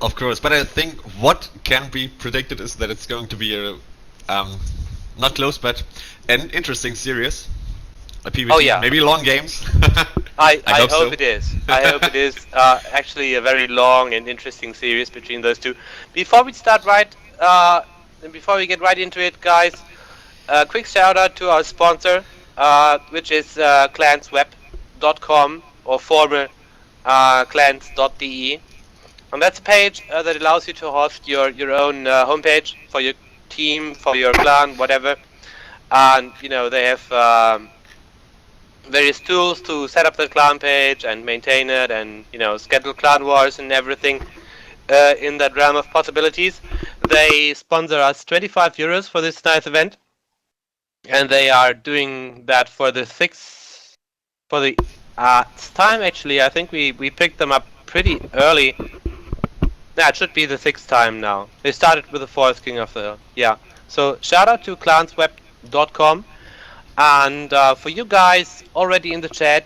Of course, but I think what can be predicted is that it's going to be a not close, but an interesting series. A PvP, Oh, yeah. maybe long games. I hope so. it is. I hope it is actually a very long and interesting series between those two. Before we start before we get right into it, guys, quick shout out to our sponsor, which is clansweb.com or former clans.de. And that's a page that allows you to host your own homepage for your team, for your clan, whatever. And they have various tools to set up the clan page and maintain it, and schedule clan wars and everything in that realm of possibilities. They sponsor us 25 euros for this nice event, and they are doing that for the time. Actually, I think we picked them up pretty early. Yeah, it should be the 6th time now. They started with the 4th King of the Hill. Yeah. So shout out to clansweb.com. And for you guys already in the chat,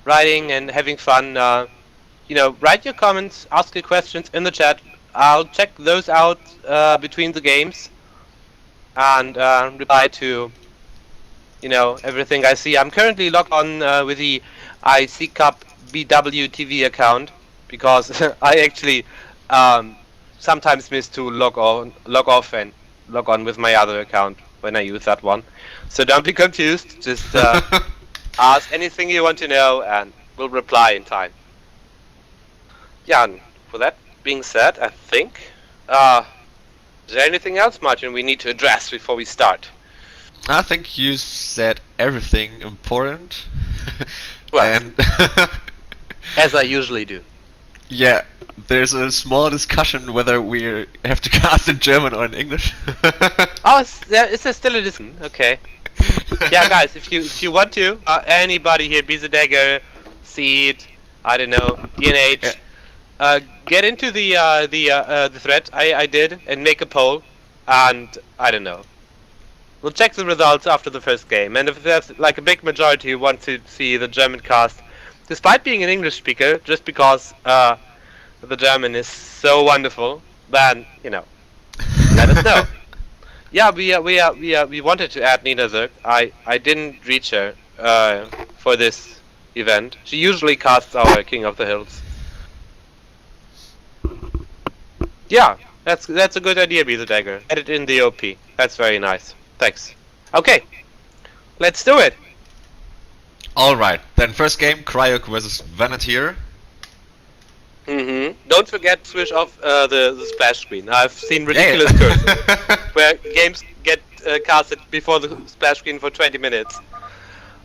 writing and having fun, write your comments, ask your questions in the chat. I'll check those out between the games and reply to everything I see. I'm currently logged on with the IC Cup BW TV account because I actually sometimes miss to log off and log on with my other account when I use that one. So don't be confused, just ask anything you want to know and we'll reply in time. Yeah, and with that being said, I think, is there anything else, Martin, we need to address before we start? I think you said everything important. Well, and as I usually do. Yeah, there's a small discussion whether we have to cast in German or in English. Oh, is there still a discussion? Okay. Yeah, guys, if you want to, anybody here, Be the Dagger, Seed, I don't know, DNH, get into the thread I did and make a poll, and I don't know. We'll check the results after the first game, and if there's like a big majority who want to see the German cast, despite being an English speaker, just because the German is so wonderful, then let us know. Yeah, we wanted to add Nina Zirk. I didn't reach her for this event. She usually casts our King of the Hills. Yeah, that's a good idea, Be the Dagger. Add it in the OP. That's very nice. Thanks. Okay, let's do it. Alright, then first game, Cryoc versus Vanatier. Don't forget to switch off the splash screen. I've seen ridiculous cursors where games get casted before the splash screen for 20 minutes.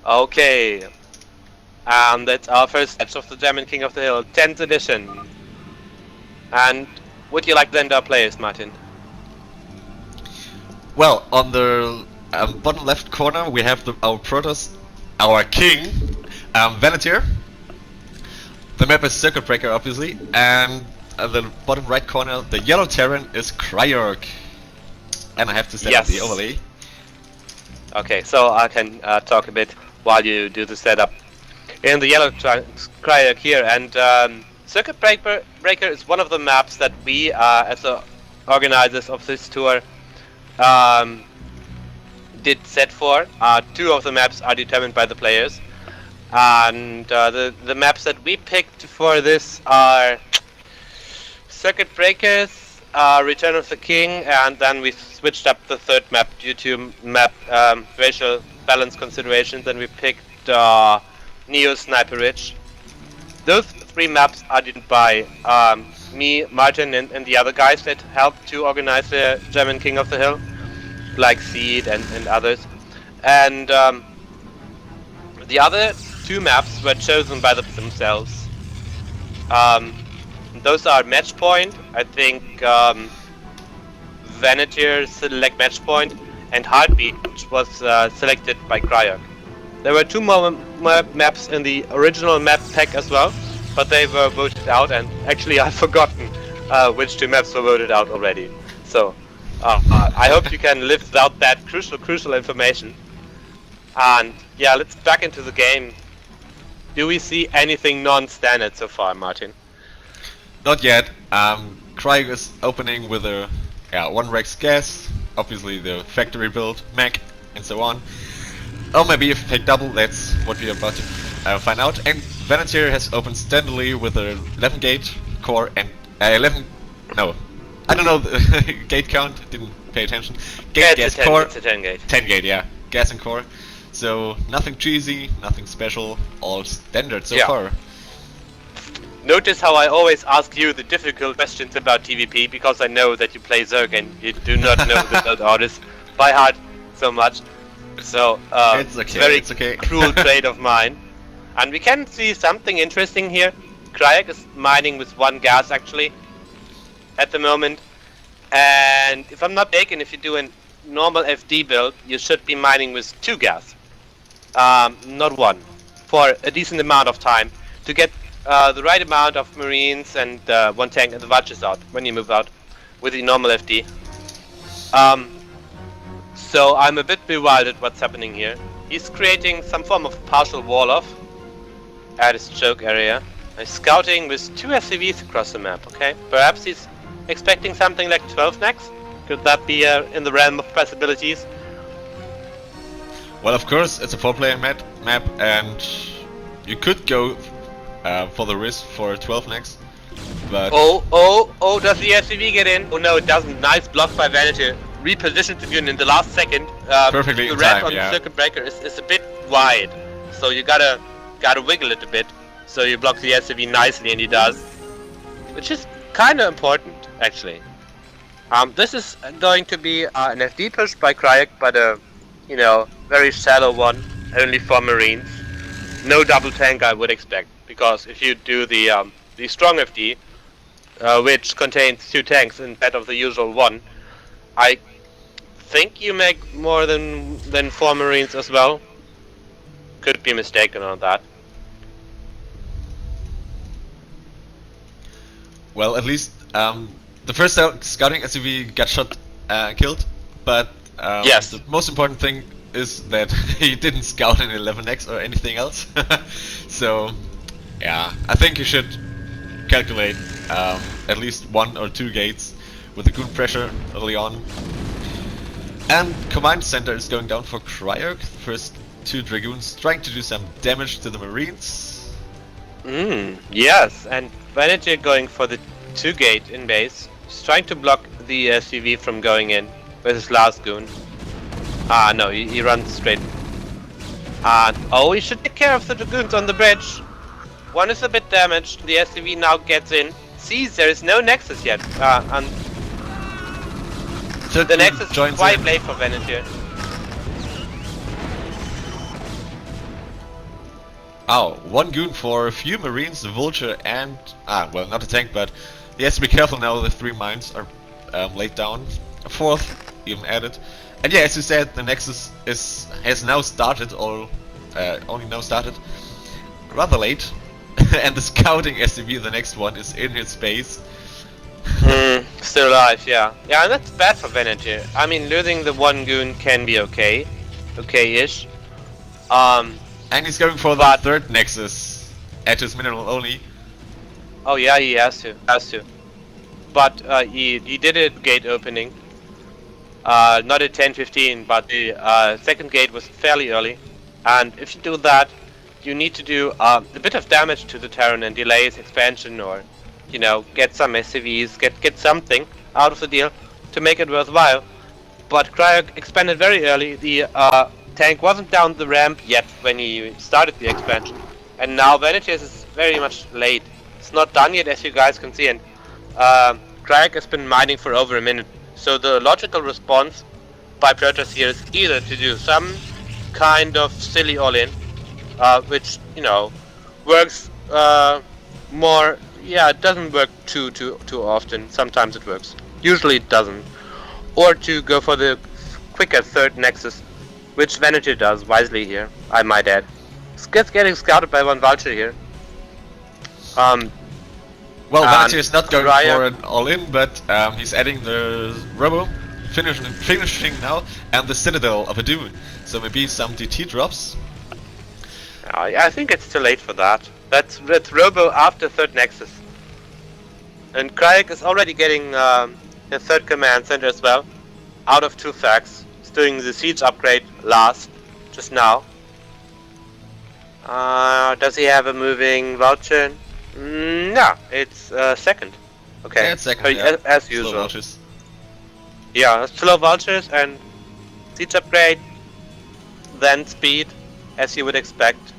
Okay. And that's our first match of the German King of the Hill, 10th edition. And would you like to lend our players, Martin? Well, on the bottom left corner we have our Protoss, our king, Vanatier. The map is Circuit Breaker, obviously, and at the bottom right corner, the yellow Terran is Cryoc. And I have to set up the overlay. Okay, so I can talk a bit while you do the setup. In the yellow Cryoc here, and Circuit Breaker is one of the maps that we, as the organizers of this tour, did set for. Two of the maps are determined by the players. And the maps that we picked for this are Circuit Breakers, Return of the King, and then we switched up the third map due to map racial balance considerations, and we picked Neo Sniper Ridge. Those three maps are done by me, Martin, and the other guys that helped to organize the German King of the Hill, like Seed and others. And the other two maps were chosen by themselves. Those are Match Point, I think Vanatier select Match Point, and Heartbeat, which was selected by Cryoc. There were two more maps in the original map pack as well, but they were voted out, and actually I've forgotten which two maps were voted out already. So I hope you can live without that crucial information. And yeah, let's back into the game. Do we see anything non-standard so far, Martin? Not yet. Cryoc is opening with a 1 Rex gas, obviously the factory build, mech, and so on. Or maybe a fake double, that's what we're about to find out. And Vanetier has opened steadily with a 11 gate core and 11. No, I don't know the gate count, didn't pay attention. Gate, gas, core. It's a 10 gate. 10 gate, yeah. Gas and core. So nothing cheesy, nothing special, all standard so far. Notice how I always ask you the difficult questions about TVP, because I know that you play Zerg and you do not know the build orders by heart so much. So it's okay, very it's okay. cruel trait of mine. And we can see something interesting here. Cryoc is mining with 1 gas actually at the moment. And if I'm not mistaken, if you do a normal FD build, you should be mining with 2 gas. Not 1. For a decent amount of time to get the right amount of marines and 1 tank and the vultures out when you move out with the normal FD. So I'm a bit bewildered what's happening here. He's creating some form of partial wall off at his choke area. He's scouting with 2 SCVs across the map, okay? Perhaps he's expecting something like 12 next? Could that be in the realm of possibilities? Well, of course, it's a 4-player map, and you could go for the risk for 12 next, but... Oh, does the SCV get in? Oh no, it doesn't. Nice block by Vanity. Repositioned the gun in the last second. Perfectly the in ramp time, on yeah. the circuit breaker is a bit wide, so you gotta wiggle it a bit, so you block the SCV nicely, and he does. Which is kinda important, actually. This is going to be an FD push by Cryoc, but a, very shallow one, only for marines. No double tank I would expect, because if you do the strong FD, which contains 2 tanks instead of the usual 1, I think you make more than 4 marines as well. Could be mistaken on that. Well, at least the first scouting SUV got killed, but yes. The most important thing is that he didn't scout an 11x or anything else. So, yeah, I think you should calculate at least 1 or 2 gates with the goon pressure early on. And command center is going down for Cryoc. The first 2 dragoons trying to do some damage to the marines. Yes, and Vanity going for the 2 gate in base. He's trying to block the SUV from going in with his last goon. Ah, no, he runs straight. Oh, he should take care of the dragoons on the bridge. 1 is a bit damaged. The SUV now gets in. Sees there is no nexus yet. And the nexus is quite late for Vanity. Oh, 1 goon for a few marines, the vulture and... well, not a tank, but he has to be careful now, the 3 mines are laid down. A 4th even added. And yeah, as you said, the nexus has now started, or only now started, rather late. And the scouting SCV, the next one, is in his base. Still alive, yeah. Yeah, and that's bad for Vanity. I mean, losing the 1 goon can be okay-ish. And he's going for the 3rd nexus at his mineral only. Oh yeah, he has to. But he did a gate opening. Not at 10:15, but the 2nd gate was fairly early. And if you do that, you need to do a bit of damage to the Terran and delay his expansion, or get some SCVs, get something out of the deal to make it worthwhile. But Cryoc expanded very early. The tank wasn't down the ramp yet when he started the expansion, and now Vanitius is very much late. It's not done yet, as you guys can see, and Cryoc has been mining for over a minute. So the logical response by Protoss here is either to do some kind of silly all-in, which works more. Yeah, it doesn't work too often. Sometimes it works. Usually it doesn't. Or to go for the quicker 3rd nexus, which Vanity does wisely here, I might add. It's getting scouted by 1 vulture here. Well, Vanity is not going for an all-in, but he's adding the Robo, finishing now, and the Citadel of a Dune. So maybe some DT drops. I think it's too late for that. That's Robo after 3rd nexus. And Cryoc is already getting his third command center as well, out of 2 facts. He's doing the siege upgrade last, just now. Does he have a moving vulture? No, it's second. Okay, Yeah, it's second, as Slow usual. vultures. Yeah, slow vultures and siege upgrade, then speed, as you would expect.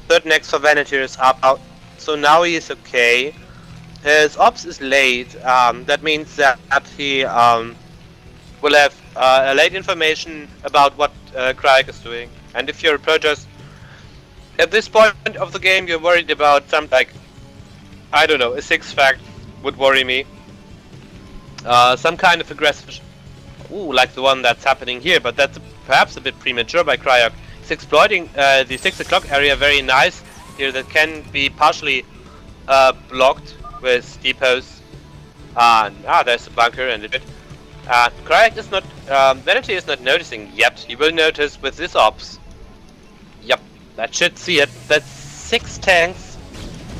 Third next for Vanity is up out, so now he is okay. His ops is late. That means that he will have late information about what Cryoc is doing. And if you're a Protoss, at this point of the game, you're worried about something like, I don't know, a 6 fact would worry me. Some kind of aggressive, like the one that's happening here, but that's perhaps a bit premature by Cryoc. He's exploiting the 6 o'clock area very nice here that can be partially blocked with depots. There's a bunker and a bit. Cryoc is not, Vanity is not noticing yet. He will notice with this ops. Yep, that should see it. That's 6 tanks.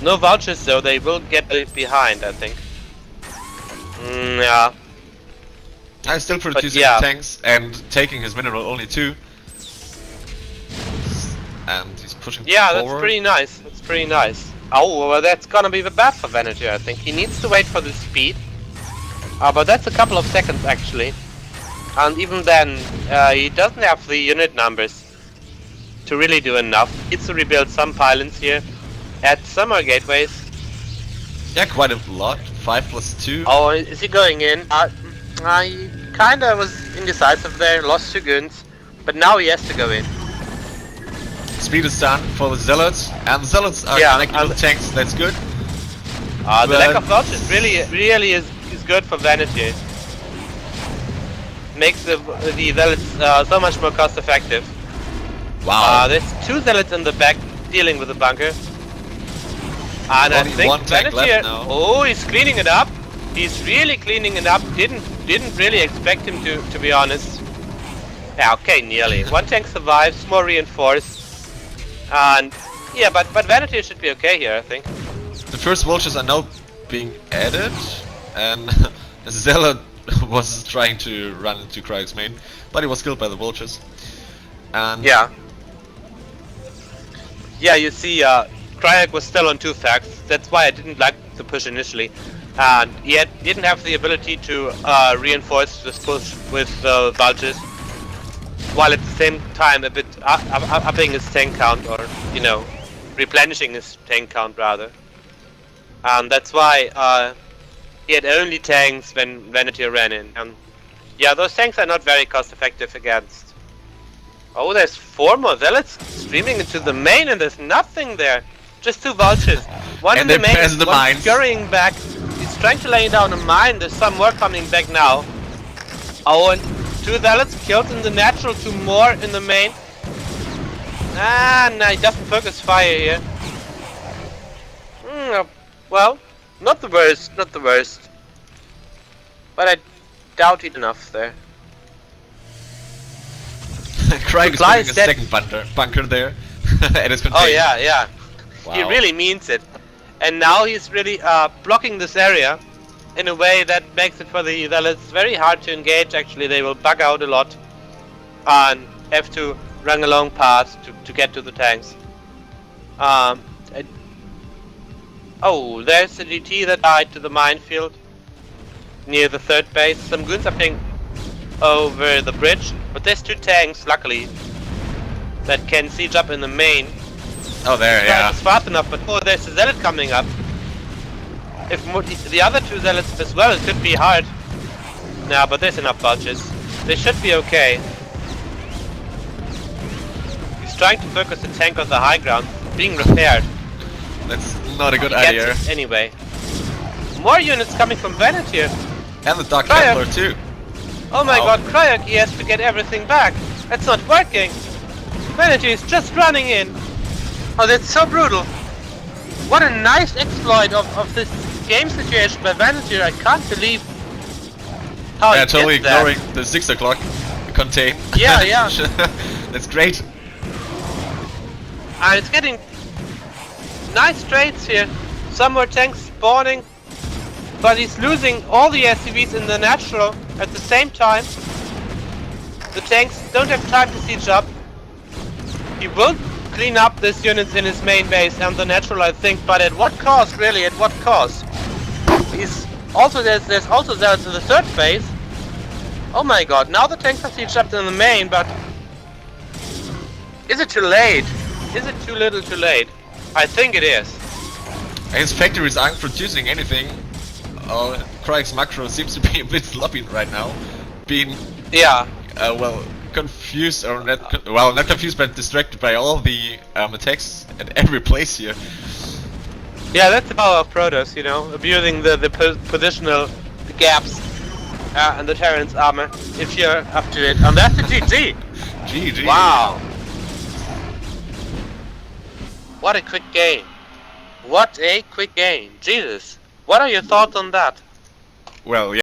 No vultures though, they will get behind, I think. Yeah. I'm still producing tanks and taking his mineral only 2. And he's pushing forward. That's pretty nice. That's pretty nice. Oh, well, that's gonna be the bad for Vanity, I think. He needs to wait for the speed. But that's a couple of seconds, actually. And even then, he doesn't have the unit numbers to really do enough. He needs to rebuild some pylons here. Add some more gateways. Yeah, quite a lot. 5 plus 2. Oh, is he going in? He kinda was indecisive there, lost 2 guns. But now he has to go in. Speed is done for the Zealots, and the Zealots are connected with tanks, that's good. The lack of vultures really is good for Vanity. Makes the Zealots so much more cost effective. Wow. There's 2 Zealots in the back dealing with the bunker. And only I think 1 tank Vanity, left now. oh, he's cleaning it up. He's really cleaning it up. Didn't really expect him to be honest. Yeah, okay, nearly. 1 tank survives, more reinforced. And yeah, but Vanity should be okay here, I think. The first vultures are now being added, and Zealot was trying to run into Cryoc's main, but he was killed by the vultures. And yeah, you see, Cryoc was still on 2 facts. That's why I didn't like the push initially, and he didn't have the ability to reinforce this push with vultures, while at the same time a bit upping his tank count, or replenishing his tank count rather. And that's why he had only tanks when Vanity ran in. And yeah, those tanks are not very cost effective against. Oh, there's 4 more Zealots streaming into the main, and there's nothing there. Just 2 vultures. One in the main, one scurrying back. He's trying to lay down a mine. There's some more coming back now. Oh, and 2 Zealots killed in the natural, 2 more in the main. No, he doesn't focus fire here. Well, not the worst, but I doubt it enough there. Cryoc is putting a second bunker there, and it's contained. Oh yeah. Wow. He really means it. And now he's really blocking this area in a way that makes it for the Zealots very hard to engage. Actually, they will bug out a lot and have to run a long path to get to the tanks. Oh, there's a GT that died to the minefield near the 3rd base. Some goons are ping over the bridge, but there's 2 tanks, luckily, that can siege up in the main. Oh, there, yeah. It's fast enough, but oh, there's a Zealot coming up. If the other 2 Zealots as well, it could be hard. Nah, but there's enough vultures. They should be okay. He's trying to focus the tank on the high ground, being repaired. That's not a good idea. Anyway. More units coming from Vanity here. And the Dark Templar too. Oh my god, Cryoc, he has to get everything back. That's not working. Vanity is just running in. Oh, that's so brutal. What a nice exploit of this game situation by Vanity. I can't believe how he totally gets that. ignoring the 6 o'clock contain. Yeah. That's great. And it's getting nice trades here. Some more tanks spawning. but he's losing all the SCVs in the natural at the same time. The tanks don't have time to siege up. He will clean up these units in his main base and the natural, I think, but at what cost, really? At what cost? He's also there's also there to the third phase. Oh my god! Now the tanks are sieged up in the main, but is it too late? Is it too little, too late? I think it is. His factories aren't producing anything. Cryoc's macro seems to be a bit sloppy right now. Being well, confused or not? Well, not confused, but distracted by all the attacks at every place here. Yeah, that's the power of Protoss, you know, abusing the positional gaps and the Terran's armor, if you're up to it. And that's the GG! GG! Wow! What a quick game. What a quick game. Jesus. What are your thoughts on that? Well, yeah.